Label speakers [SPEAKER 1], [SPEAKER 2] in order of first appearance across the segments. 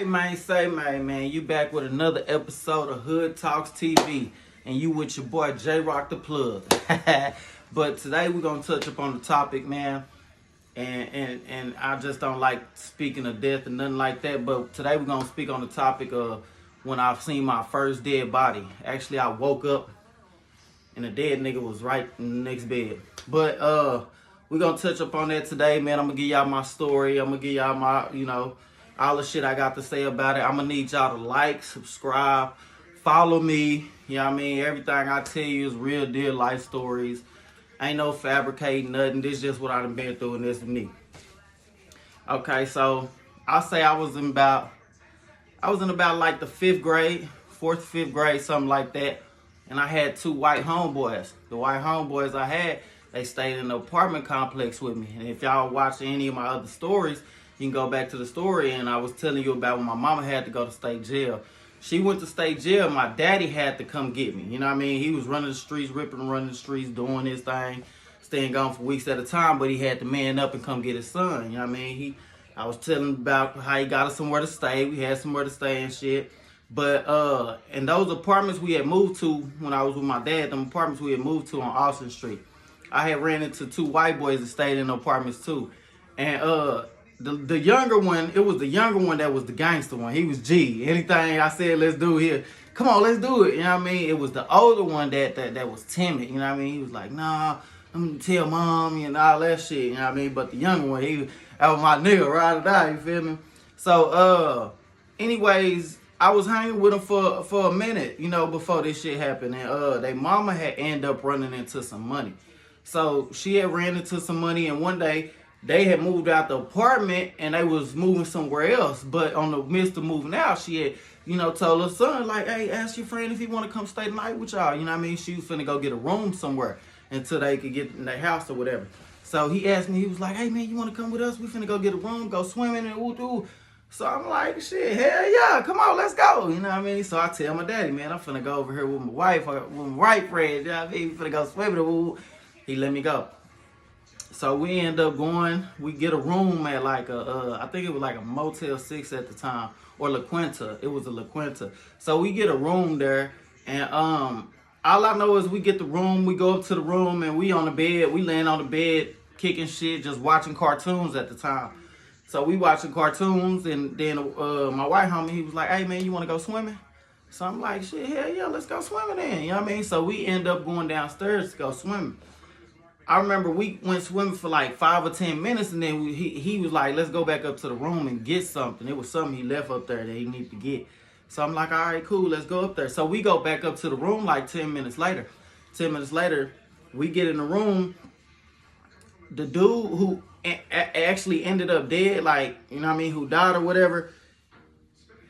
[SPEAKER 1] Hey man, man, you back with another episode of Hood Talks TV, and you with your boy J Rock the Plug. But today we're gonna touch upon the topic, man, and I just don't like speaking of death and nothing like that. But today we're gonna speak on the topic of when I've seen my first dead body. Actually, I woke up and the dead nigga was right in the next bed. But we're gonna touch up on that today, man. I'm gonna give y'all my story. I'm gonna give y'all my, all the shit I got to say about it. I'm gonna need y'all to like, subscribe, follow me. You know what I mean? Everything I tell you is real deal life stories. Ain't no fabricating nothing. This is just what I done been through, and this is me. Okay, so I say I was in about like the 5th grade, 4th, 5th grade, something like that. And I had 2 white homeboys. The white homeboys I had, they stayed in the apartment complex with me. And if y'all watch any of my other stories, you can go back to the story, and I was telling you about when my mama had to go to state jail. She went to state jail. My daddy had to come get me. You know what I mean? He was running the streets, running the streets, doing his thing, staying gone for weeks at a time, but he had to man up and come get his son. You know what I mean? I was telling about how he got us somewhere to stay. We had somewhere to stay and shit. But in those apartments we had moved to when I was with my dad, them apartments we had moved to on Austin Street, I had ran into 2 white boys that stayed in the apartments too. And the younger one, it was the younger one that was the gangster one. He was G. Anything I said, let's do here. Come on, let's do it. You know what I mean? It was the older one that was timid. You know what I mean? He was like, nah, I'm gonna tell mom and all that shit. You know what I mean? But the younger one, that was my nigga, ride or die. You feel me? So, anyways, I was hanging with him for a minute, before this shit happened. And their mama had ended up running into some money. So she had ran into some money, and one day they had moved out the apartment and they was moving somewhere else. But on the midst of moving out, she had, told her son, like, hey, ask your friend if he want to come stay the night with y'all. You know what I mean? She was finna go get a room somewhere until they could get in their house or whatever. So he asked me, he was like, hey man, you want to come with us? We finna go get a room, go swimming and ooh. So I'm like, shit, hell yeah, come on, let's go. You know what I mean? So I tell my daddy, man, I'm finna go over here with my wife, with my right friend. You know what I mean? We finna go swimming. Ooh. He let me go. So we end up going, we get a room at like I think it was like a Motel 6 at the time, or La Quinta. It was a La Quinta. So we get a room there, and all I know is we get the room, we go up to the room, and we on the bed, we laying on the bed, kicking shit, just watching cartoons at the time. So we watching cartoons, and then my white homie, he was like, hey man, you want to go swimming? So I'm like, shit, hell yeah, let's go swimming then. You know what I mean? So we end up going downstairs to go swimming. I remember we went swimming for like 5 or 10 minutes, and then he was like, let's go back up to the room and get something. It was something he left up there that he needed to get. So I'm like, all right, cool, let's go up there. So we go back up to the room like 10 minutes later. 10 minutes later, we get in the room. The dude who actually ended up dead, like, who died or whatever,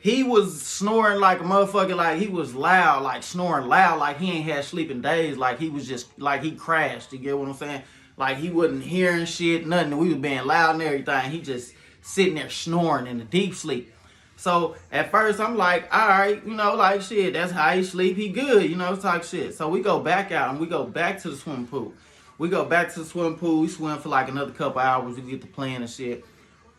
[SPEAKER 1] he was snoring like a motherfucker, like he was loud, like snoring loud, like he ain't had sleep in days, like he was just, like he crashed, you get what I'm saying? Like he wasn't hearing shit, nothing, we was being loud and everything, he just sitting there snoring in a deep sleep. So at first I'm like, all right, like shit, that's how he sleep, he good, type shit. So we go back out and we go back to the swimming pool. We go back to the swimming pool, we swim for like another couple hours, we get to playing and shit.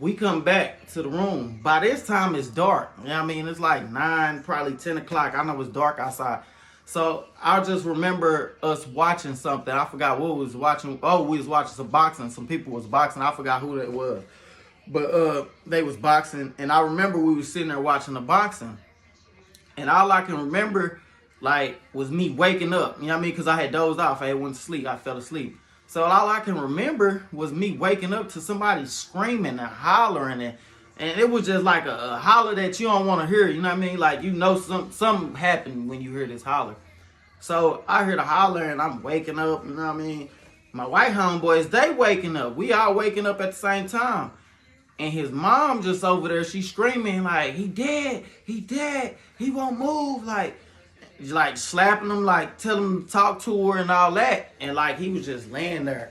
[SPEAKER 1] We come back to the room. By this time, it's dark. You know what I mean? It's like 9, probably 10 o'clock. I know it's dark outside. So I just remember us watching something. I forgot what we was watching. Oh, we was watching some boxing. Some people was boxing. I forgot who that was. But they was boxing. And I remember we was sitting there watching the boxing. And all I can remember, like, was me waking up. You know what I mean? Because I had dozed off. I had went to sleep. I fell asleep. So all I can remember was me waking up to somebody screaming and hollering, and it was just like a holler that you don't want to hear, you know what I mean? Like, something happened when you hear this holler. So I hear the holler and I'm waking up, you know what I mean? My white homeboys, they waking up. We all waking up at the same time. And his mom just over there, she's screaming like, he dead, he won't move, like slapping him, like telling him to talk to her and all that. And like he was just laying there.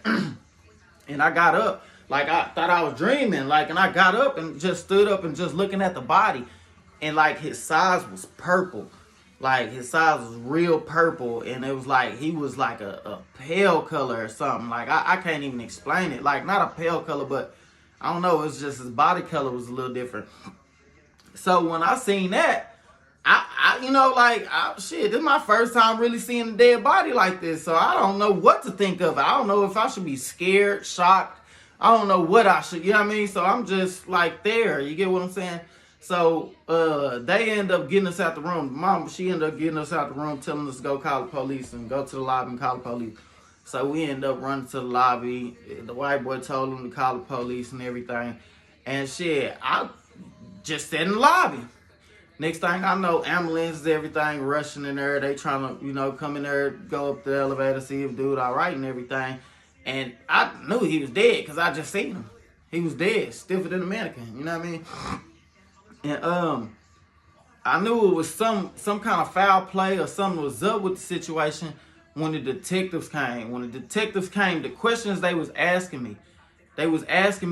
[SPEAKER 1] And I got up, like I thought I was dreaming, like, and I got up and just stood up and just looking at the body. And like his size was purple. Like his size was real purple, and it was like he was like a pale color or something. Like I can't even explain it. Like not a pale color, but I don't know, it's just his body color was a little different. So when I seen that, shit, this is my first time really seeing a dead body like this. So I don't know what to think of it. I don't know if I should be scared, shocked. I don't know what I should, you know what I mean? So I'm just like there. You get what I'm saying? So they end up getting us out the room. Mom, she ended up getting us out the room, telling us to go call the police and go to the lobby and call the police. So we end up running to the lobby. The white boy told him to call the police and everything. And shit, I just sat in the lobby. Next thing I know, ambulances, everything rushing in there. They trying to, come in there, go up the elevator, see if dude all right and everything. And I knew he was dead because I just seen him. He was dead, stiffer than a mannequin. You know what I mean? And I knew it was some kind of foul play or something was up with the situation when the detectives came. When the detectives came, the questions they was asking me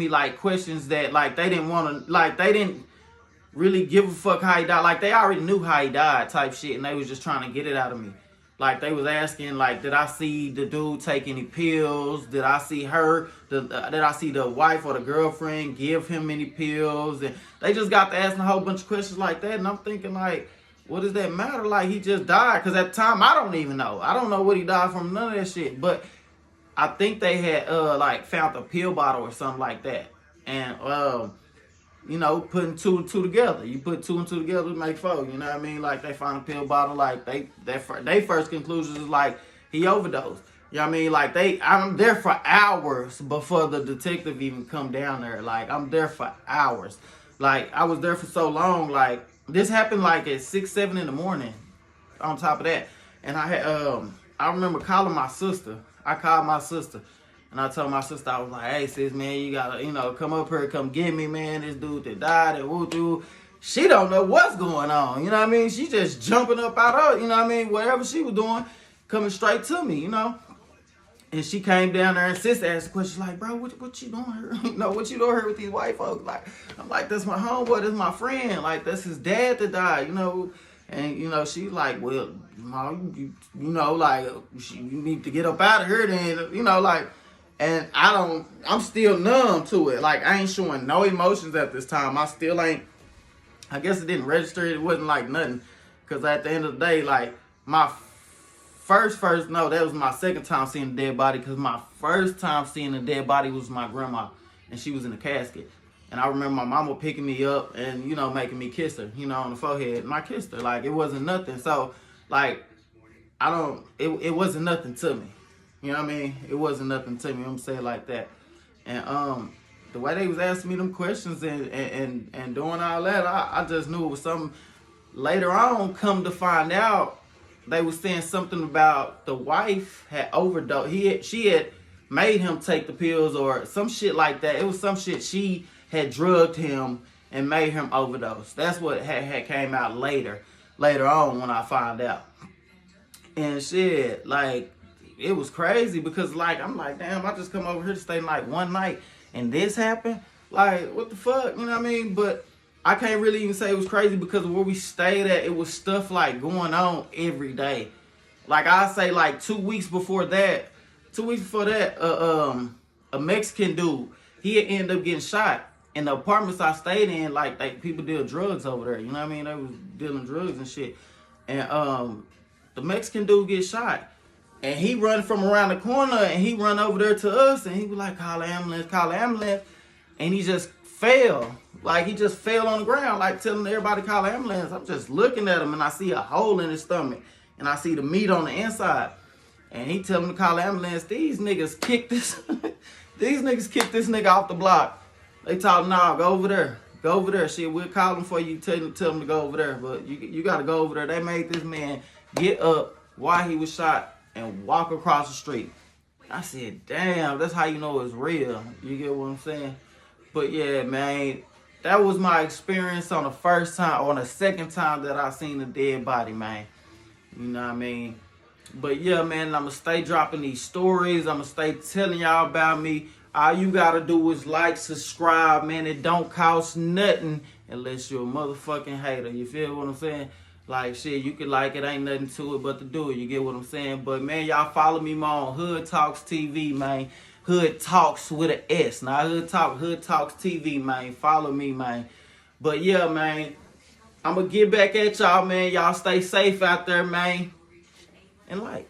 [SPEAKER 1] like questions that like they didn't want to, like they didn't really give a fuck how he died. Like they already knew how he died type shit, and they was just trying to get it out of me. Like they was asking, like, did I see the dude take any pills? Did I see did I see the wife or the girlfriend give him any pills? And they just got to asking a whole bunch of questions like that. And I'm thinking, like, what does that matter? Like, he just died. Because at the time, I don't even know. I don't know what he died from, none of that shit. But I think they had, found a pill bottle or something like that. And, putting two and two together. You put two and two together to make four. You know what I mean? Like, they found a pill bottle. Like, they first conclusion is like, he overdosed. You know what I mean? Like, I'm there for hours before the detective even come down there. Like, I'm there for hours. Like, I was there for so long. Like, this happened, like, at 6, 7 in the morning on top of that. And I remember calling my sister. I called my sister. And I told my sister, I was like, hey, sis, man, you gotta, come up here, come get me, man. This dude that died and woo-doo. She don't know what's going on, you know what I mean? She just jumping up out of, you know what I mean? Whatever she was doing, coming straight to me, And she came down there and sis asked the question, like, bro, what you doing here? What you doing here with these white folks? Like, I'm like, that's my homeboy, that's my friend. Like, that's his dad that died, And, she's like, well, you need to get up out of here then, And I'm still numb to it. Like, I ain't showing no emotions at this time. I still ain't, I guess it didn't register. It wasn't like nothing. Because at the end of the day, like, my that was my second time seeing a dead body. Because my first time seeing a dead body was my grandma. And she was in a casket. And I remember my mama picking me up and, making me kiss her, on the forehead. And I kissed her. Like, it wasn't nothing. So, like, it wasn't nothing to me. You know what I mean? It wasn't nothing to me. I'm gonna say it like that. And the way they was asking me them questions and doing all that, I just knew it was something. Later on, come to find out, they was saying something about the wife had overdosed. She had made him take the pills or some shit like that. It was some shit she had drugged him and made him overdose. That's what had came out later on when I found out. And shit, like, it was crazy because, like, I'm like, damn, I just come over here to stay like one night and this happened? Like, what the fuck? You know what I mean? But I can't really even say it was crazy because where we stayed at, it was stuff like going on every day. Like, I say like 2 weeks before that, a Mexican dude, he had ended up getting shot. In the apartments I stayed in, like people deal drugs over there. You know what I mean? They was dealing drugs and shit. And the Mexican dude gets shot. And he run from around the corner and he run over there to us and he was like, call the ambulance. And he just fell. Like, he just fell on the ground, like telling everybody call the ambulance. I'm just looking at him and I see a hole in his stomach. And I see the meat on the inside. And he tell him to call the ambulance. These niggas kicked this nigga off the block. They told him, nah, go over there. Go over there. Shit, we'll call him for you. Tell him to go over there. But you got to go over there. They made this man get up while he was shot and walk across the street. I said, damn, that's how you know it's real. You get what I'm saying? But yeah, man, that was my experience on the first time, on the second time that I seen a dead body, man. You know what I mean? But yeah, man, I'm going to stay dropping these stories. I'm going to stay telling y'all about me. All you got to do is like, subscribe, man. It don't cost nothing unless you're a motherfucking hater. You feel what I'm saying? Like, shit, you can like it. Ain't nothing to it but to do it. You get what I'm saying? But, man, y'all follow me more on Hood Talks TV, man. Hood Talks with an S. Now, Hood Talks TV, man. Follow me, man. But, yeah, man, I'm going to get back at y'all, man. Y'all stay safe out there, man. And like.